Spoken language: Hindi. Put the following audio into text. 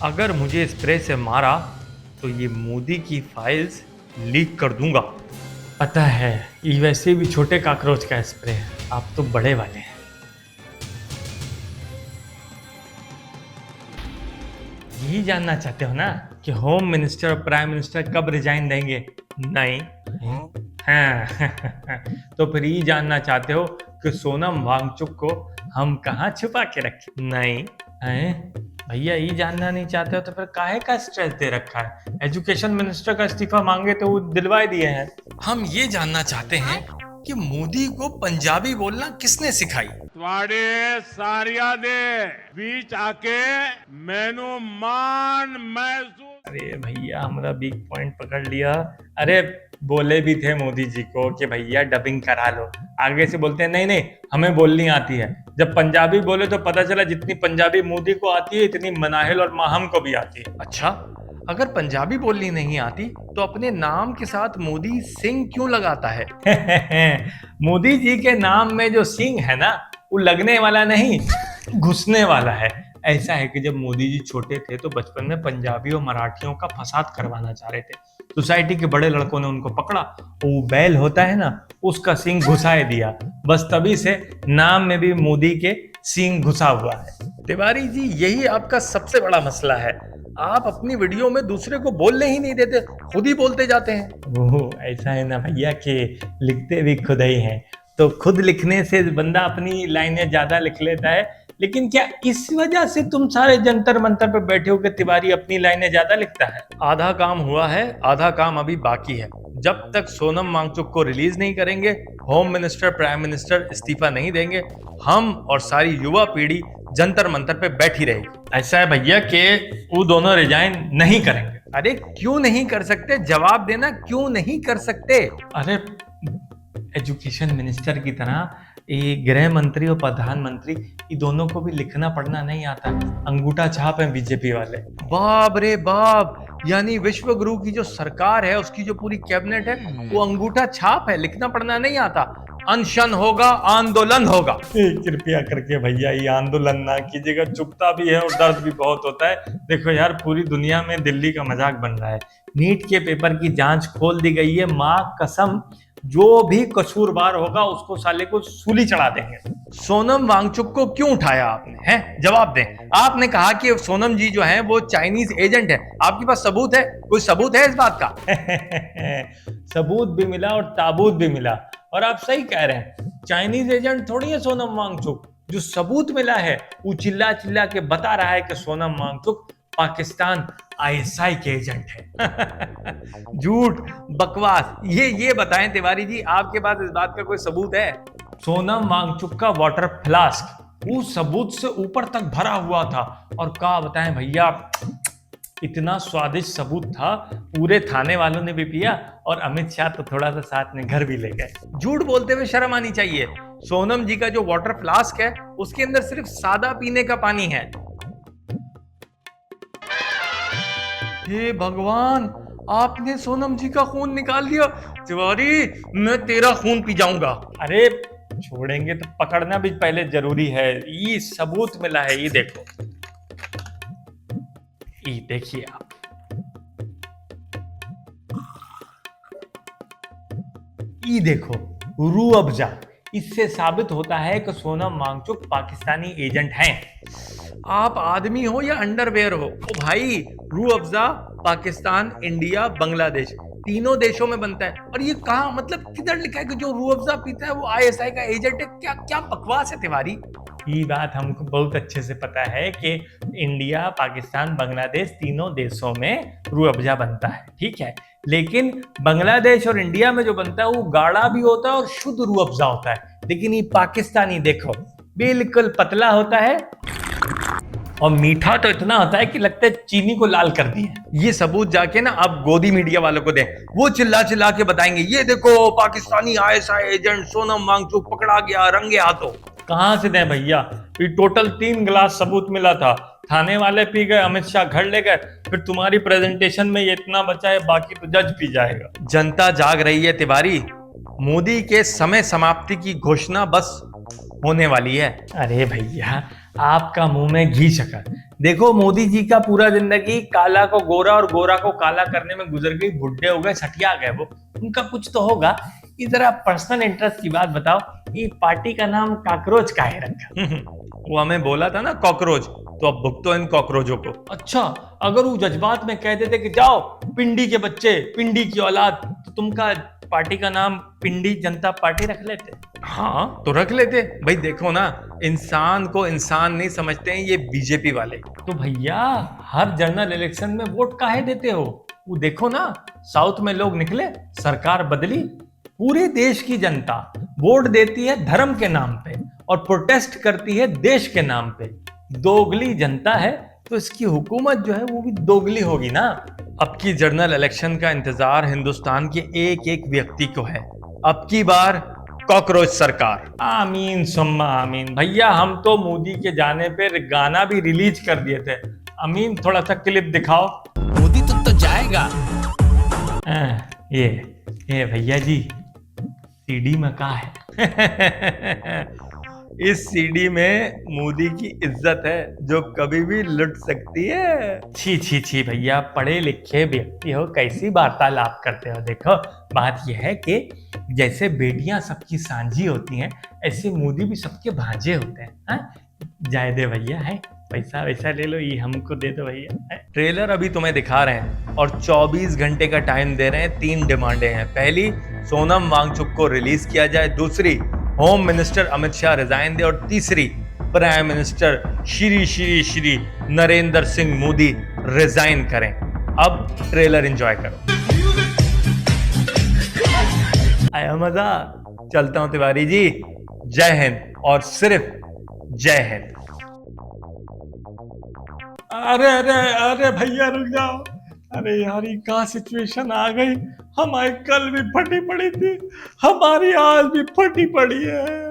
अगर मुझे स्प्रे से मारा तो ये मोदी की फाइल्स लीक कर दूंगा। पता है, ये वैसे भी छोटे कॉकरोच का स्प्रे है, आप तो बड़े वाले हैं। यही जानना चाहते हो ना कि होम मिनिस्टर और प्राइम मिनिस्टर कब रिजाइन देंगे? नहीं। हाँ। तो फिर ये जानना चाहते हो कि सोनम वांगचुक को हम कहाँ छुपा के रखे? नहीं हैं? भैया ये जानना नहीं चाहते हो तो फिर काहे का स्ट्रेस दे रखा है? एजुकेशन मिनिस्टर का इस्तीफा मांगे तो वो दिलवा दिए हैं। हम ये जानना चाहते हैं कि मोदी को पंजाबी बोलना किसने सिखाई? ਤੁਹਾਡੇ ਸਾਰਿਆਂ ਦੇ बीच आके मैनू मान महसूस। अरे भैया हमारा बिग पॉइंट पकड़ लिया। अरे बोले भी थे मोदी जी को कि भैया डबिंग करा लो, आगे से बोलते हैं नहीं नहीं हमें बोलनी आती है। जब पंजाबी बोले तो पता चला जितनी पंजाबी मोदी को आती है इतनी मनाहिल और माहम को भी आती है। अच्छा, अगर पंजाबी बोलनी नहीं आती तो अपने नाम के साथ मोदी सिंह क्यों लगाता है? मोदी जी के नाम में जो सिंह है ना, वो लगने वाला नहीं, घुसने वाला है। ऐसा है कि जब मोदी जी छोटे थे तो बचपन में पंजाबी और मराठियों का फसाद करवाना चाह रहे थे। सोसाइटी के बड़े लड़कों ने उनको पकड़ा, वो बैल होता है ना, उसका सींग घुसाए दिया। बस तभी से नाम में भी मोदी के सींग घुसा हुआ है। तिवारी जी, यही आपका सबसे बड़ा मसला है। आप अपनी वीडियो में दूसरे को बोलने ही नहीं देते, खुद ही बोलते जाते हैं। ओह, ऐसा है ना भैया कि लिखते भी खुद ही हैं, तो खुद लिखने से बंदा अपनी लाइनें ज्यादा लिख लेता है। लेकिन क्या इस वजह से तुम सारे जंतर मंतर पे बैठे हो कि तिवारी अपनी लाइनें ज्यादा लिखता है? आधा काम हुआ है, आधा काम अभी बाकी है। जब तक सोनम वांगचुक को रिलीज नहीं करेंगे, होम मिनिस्टर प्राइम मिनिस्टर इस्तीफा नहीं देंगे, हम और सारी युवा पीढ़ी जंतर मंतर पे बैठी रहेगी। ऐसा है भैया कि वो दोनों रिजाइन नहीं करेंगे। अरे क्यों नहीं कर सकते? जवाब देना, क्यों नहीं कर सकते? अरे एजुकेशन मिनिस्टर की तरह ये गृह मंत्री और प्रधानमंत्री, ये दोनों को भी लिखना पढ़ना नहीं आता। अंगूठा छाप है बीजेपी वाले। बाप रे बाप, यानी विश्व गुरु की जो सरकार है, उसकी जो पूरी कैबिनेट है, वो अंगूठा छाप है, लिखना पढ़ना नहीं आता। अनशन होगा, आंदोलन होगा। कृपया करके भैया ये आंदोलन ना कीजिएगा, चुभता भी है और दर्द भी बहुत होता है। देखो यार, पूरी दुनिया में दिल्ली का मजाक बन रहा है। नीट के पेपर की जांच खोल दी गई है, मां कसम जो भी कसूरवार होगा उसको साले को सूली चढ़ा देंगे। सोनम वांगचुक को क्यों उठाया आपने? हैं, जवाब दें। आपने कहा कि सोनम जी जो है वो चाइनीज एजेंट है, आपके पास सबूत है? कोई सबूत है इस बात का? सबूत भी मिला और ताबूत भी मिला, और आप सही कह रहे हैं, चाइनीज एजेंट थोड़ी है सोनम वांगचुक। जो सबूत मिला है वो चिल्ला चिल्ला के बता रहा है कि सोनम वांगचुक पाकिस्तान आईएसआई के एजेंट है। झूठ, बकवास। ये बताएं तिवारी जी, आपके पास इस बात का कोई सबूत है? सोनम वांगचुक का वाटर फ्लास्क वो सबूत से ऊपर तक भरा हुआ था, और क्या बताएं भैया, इतना स्वादिष्ट सबूत था, पूरे थाने वालों ने भी पिया और अमित शाह तो थोड़ा सा साथ में घर भी ले गए। झूठ बोलते हुए शर्म आनी चाहिए। सोनम जी का जो वाटर फ्लास्क है उसके अंदर सिर्फ सादा पीने का पानी है। हे भगवान, आपने सोनम जी का खून निकाल दिया। तिवारी, मैं तेरा खून पी जाऊंगा। अरे छोड़ेंगे तो पकड़ना भी पहले जरूरी है। ये सबूत मिला है, ये देखो, ये देखिए आप, ये देखो, रूह अफ़ज़ा। इससे साबित होता है कि सोनम वांगचुक पाकिस्तानी एजेंट हैं। आप आदमी हो या अंडरवेयर हो, ओ भाई, रूह अफ़ज़ा पाकिस्तान, इंडिया, बांग्लादेश, तीनों देशों में बनता है। और ये कहाँ, मतलब किधर लिखा है कि जो रूह अफ़ज़ा पीता है वो आईएसआई का एजेंट है? क्या क्या बकवास है तिवारी। ये बात हमको बहुत अच्छे से पता है कि इंडिया, पाकिस्तान, बांग्लादेश तीनों देशों में रूह अफ़ज़ा बनता है, ठीक है। लेकिन बांग्लादेश और इंडिया में जो बनता है वो गाढ़ा भी होता है और शुद्ध रूह अफ़ज़ा होता है। लेकिन ये पाकिस्तानी देखो, बिल्कुल पतला होता है और मीठा तो इतना होता है कि लगता है चीनी को लाल कर दिया। ये सबूत जाके ना आप गोदी मीडिया वालों को दें, वो चिल्ला चिल्ला के बताएंगे, ये देखो पाकिस्तानी आईएसआई एजेंट सोनम वांगचुक पकड़ा गया रंगे हाथों। कहां से दें भैया? ये टोटल 3 गिलास सबूत मिला था, थाने वाले पी गए, अमित शाह घर ले गए, फिर तुम्हारी प्रेजेंटेशन में ये इतना बचा है, बाकी तो जज पी जाएगा। जनता जाग रही है तिवारी, मोदी के समय समाप्ति की घोषणा बस होने वाली है। अरे भैया, आपका मुंह में घी शक्कर। देखो मोदी जी का पूरा जिंदगी काला को गोरा और गोरा को काला करने में गुजर गई, बुढ़े हो गए, सठिया गए वो, उनका कुछ तो होगा। इधर आप पर्सनल इंटरेस्ट की बात बताओ, ये पार्टी का नाम कॉकरोच काहे रखा? वो हमें बोला था ना कॉकरोच, तो अब भुगतो इन कॉकरोचों को। अच्छा, अगर वो जज्बात में कह देते कि जाओ पिंडी के बच्चे, पिंडी की औलाद, तो तुमका पार्टी का नाम पिंडी जनता पार्टी रख लेते? हाँ तो रख लेते। भाई देखो ना, इंसान को इंसान नहीं समझते हैं ये बीजेपी वाले। तो भैया हर जनरल इलेक्शन में वोट काहे देते हो? वो देखो ना, साउथ में लोग निकले, सरकार बदली, पूरे देश की जनता वोट देती है धर्म के नाम पे और प्रोटेस्ट करती है देश के नाम पे। दोगली जनता है तो इसकी हुकूमत जो है वो भी दोगली होगी ना। अब की जनरल इलेक्शन का इंतजार हिंदुस्तान के एक एक व्यक्ति को है। अब की बार कॉकरोच सरकार। आमीन सुम्मा आमीन। भैया हम तो मोदी के जाने पर गाना भी रिलीज कर दिए थे। अमीन थोड़ा सा क्लिप दिखाओ। मोदी तो जाएगा। ये भैया जी सीडी में का है? इस सीडी में मोदी की इज्जत है जो कभी भी लुट सकती है। छी छी छी भैया, पढ़े लिखे व्यक्ति हो, कैसी वार्तालाप करते हो। देखो बात यह है कि जैसे बेटियां सबकी सांझी होती हैं, ऐसे मोदी भी सबके भांजे होते हैं। हाँ? जाए दे भैया, है पैसा वैसा ले लो, ये हमको दे दो भैया। ट्रेलर अभी तुम्हें दिखा रहे हैं और 24 घंटे का टाइम दे रहे हैं। 3 डिमांडें हैं। पहली, सोनम वांगचुक को रिलीज किया जाए। दूसरी, home minister Amit Shah resign दे। और तीसरी, prime minister Shri Shri Shri Narendra Singh Modi resign करें। अब ट्रेलर एंजॉय करो। आया मजा? चलता हूं तिवारी जी। जय हिंद और सिर्फ जय हिंद। अरे अरे अरे भैया रुक जाओ। अरे यार ये क्या सिचुएशन आ गई। हमारी कल भी फटी पड़ी थी, हमारी आज भी फटी पड़ी है।